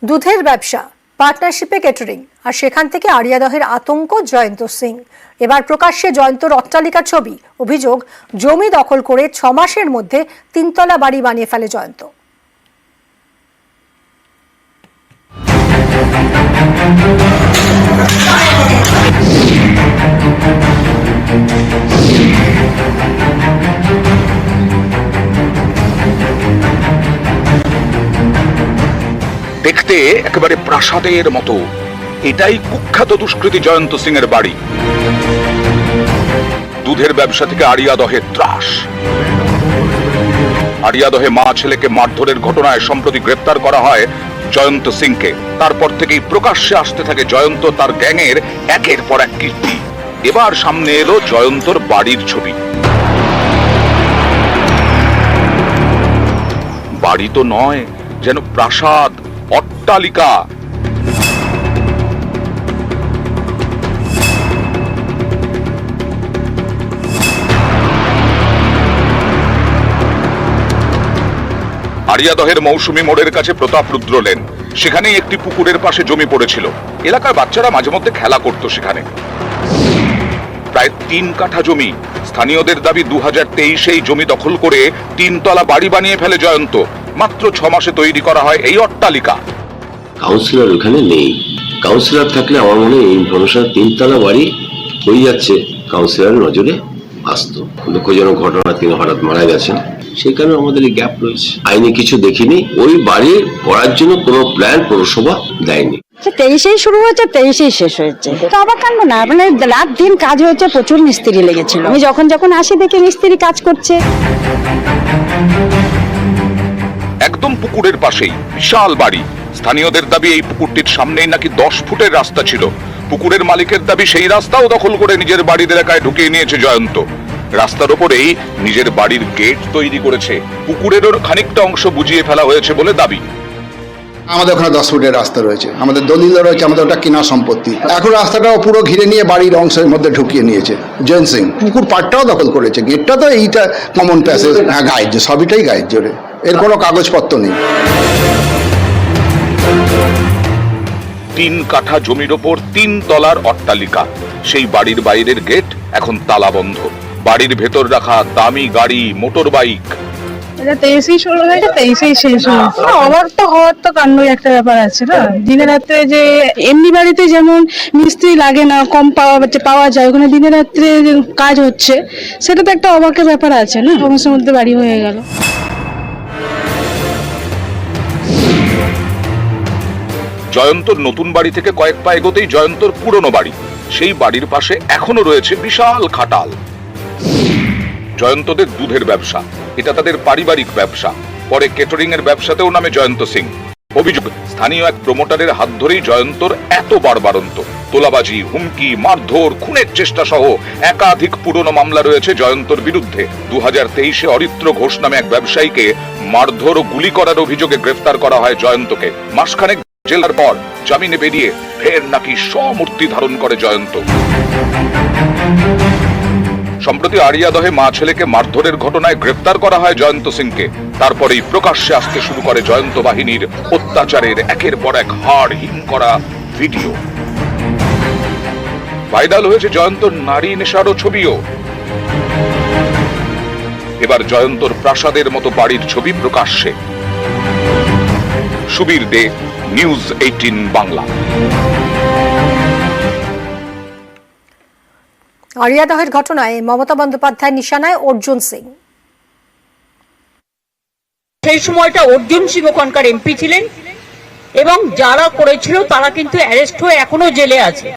দুধের ব্যবসা, পার্টনারশিপে ক্যাটারিং, আর সেখান থেকে আড়িয়াদহের আতঙ্ক জয়ন্ত সিং। এবার প্রকাশ্যে জয়ন্তর অট্টালিকার ছবি। অভিযোগ, জমি দখল করে 6 মাসের মধ্যে 3তলা বাড়ি বানিয়ে ফেলে জয়ন্ত। দেখতে একেবারে প্রাসাদের মতো। এটাই কুখ্যাত দুষ্কৃতী জয়ন্ত সিং এর বাড়ি। দুধের ব্যবসা থেকে আড়িয়াদহে ত্রাস। আড়িয়াদহে মা ছেলেকে মারধরের ঘটনায় সম্প্রতি গ্রেপ্তার করা হয় জয়ন্ত সিংকে। তারপর থেকেই প্রকাশ্যে আসতে থাকে জয়ন্ত তার গ্যাংয়ের একের পর এক কীর্তি। এবার সামনে এলো জয়ন্তর বাড়ির ছবি। বাড়ি তো নয়, যেন প্রাসাদ, অট্টালিকা। আড়িয়াদহের মৌসুমী মোড়ের কাছে প্রতাপ রুদ্র লেন, সেখানেই একটি পুকুরের পাশে জমি পড়েছিল। এলাকার বাচ্চারা মাঝে মধ্যে খেলা করত সেখানে। প্রায় 3 কাঠা জমি। স্থানীয়দের দাবি 2023-এই জমি দখল করে 3তলা বাড়ি বানিয়ে ফেলে জয়ন্ত। মাত্র 6 মাসে তৈরি করা হয় এই অট্টালিকা। কাউন্সিলর ওখানে নেই। কাউন্সিলর থাকলে আমার মনে হয় এই ইনফরমেশন 3তলা বাড়ি হয়ে যাচ্ছে কাউন্সিলরের নজরে আসতো। দুঃখজনক ঘটনা, তিনি হঠাৎ মারা গেছেন, সেই কারণে আমাদের এই গ্যাপ রয়েছে। আইনে কিছু দেখিনি। ওই বাড়ি করার জন্য কোনো প্ল্যান পৌরসভা দেয়নি। 23-এই শুরু হয়েছে, 23-এই শেষ হয়েছে। তো অবাক কাণ্ড না, মানে রাত দিন কাজ হয়েছে, প্রচুর মিস্ত্রি লেগেছিল। আমি যখন আসি দেখি মিস্ত্রি কাজ করছে। একদম পুকুরের পাশেই বিশাল বাড়ি। স্থানীয়দের দাবি এই পুকুরটির সামনেই নাকি 10 ফুটের রাস্তা ছিল। পুকুরের মালিকের দাবি সেই রাস্তাও দখল করে নিজের বাড়ির এলাকায় ঢুকিয়ে নিয়েছে জয়ন্ত। রাস্তার ওপরেই নিজের বাড়ির গেট তৈরি করেছে। পুকুরেরও খানিকটা অংশ বুঝিয়ে ফেলা হয়েছে বলে দাবি। আমাদের ওখানে 10 ফুটের রাস্তা রয়েছে, আমাদের দলিল রয়েছে, আমাদের ওটা কিনা সম্পত্তি। এখন রাস্তাটাও পুরো ঘিরে নিয়ে বাড়ির অংশের মধ্যে ঢুকিয়ে নিয়েছে জয়ন্ত সিং। পুকুর পাড়টাও দখল করেছে। গেটটা তো এইটা কমন প্যাসেজ, হ্যাঁ গাইড, সবইটাই গাইড জোরে, এর কোনো কাগজপত্র নেই। 3 কাঠা জমির ওপর 3 তলার অট্টালিকা। সেই বাড়ির বাইরের গেট এখন তালা বন্ধ। বাড়ির ভেতর রাখা দামি গাড়ি, মোটর বাইক। এটা 23-এই শুরু হয়েছে, 23-এই শেষ হয়েছে। অবাক তো হওয়ার তো কাণ্ডই একটা ব্যাপার আছে না। দিনে রাত্রে যে এমনি বাড়িতে যেমন মিস্ত্রি লাগে না, কম পাওয়া যায়, ওখানে দিনে রাত্রে কাজ হচ্ছে, সেটা তো একটা অবাকের ব্যাপার আছে না। সমস্যার মধ্যে বাড়ি হয়ে গেল। জয়ন্তর নতুন বাড়ি থেকে কয়েক পা এগোতেই জয়ন্তর পুরনো বাড়ি। সেই বাড়ির পাশে এখনো রয়েছে বিশাল খাটাল। জয়ন্তদের দুধের ব্যবসা, এটা তাদের পারিবারিক ব্যবসা। পরে কেটারিং এর ব্যবসাতেও নামে জয়ন্ত সিং। অভিযোগ, স্থানীয় এক প্রমোটারের হাত ধরেই জয়ন্তর এত বাড়বাড়ন্ত। তোলাবাজি, হুমকি, মারধর, খুনের চেষ্টা সহ একাধিক পুরনো মামলা রয়েছে জয়ন্তর বিরুদ্ধে। 2023-এ অরিত্র ঘোষ নামে এক ব্যবসায়ীকে মারধর ও গুলি করার অভিযোগে গ্রেফতার করা হয় জয়ন্তকে। মাসখানেক জেলার পর জামিনে বেরিয়ে ফের নাকি স্বমূর্তি ধারণ করে জয়ন্ত। সম্প্রতি আড়িয়াদহে মা ছেলেকে মারধরের ঘটনায় গ্রেফতার করা হয় জয়ন্ত সিংকে। তারপরেই প্রকাশ্যে আসতে শুরু করে জয়ন্ত বাহিনীর অত্যাচারের একের পর এক হাড় হিম করা ভিডিও। ভাইরাল হয়েছে জয়ন্তর নারী নেশারও ছবিও। এবার জয়ন্তর প্রাসাদের মতো বাড়ির ছবি প্রকাশ্যে। সুবীর দে, নিউজ 18 বাংলা। আড়িয়াদহের ঘটনায় মমতা বন্দ্যোপাধ্যায় নিশানায় অর্জুন সিং। সেই সময়টা অর্জুন সিং ওখানকার এমপি ছিলেন এবং যারা করেছিল তারা কিন্তু অ্যারেস্ট হয়ে এখনো জেলে আছে।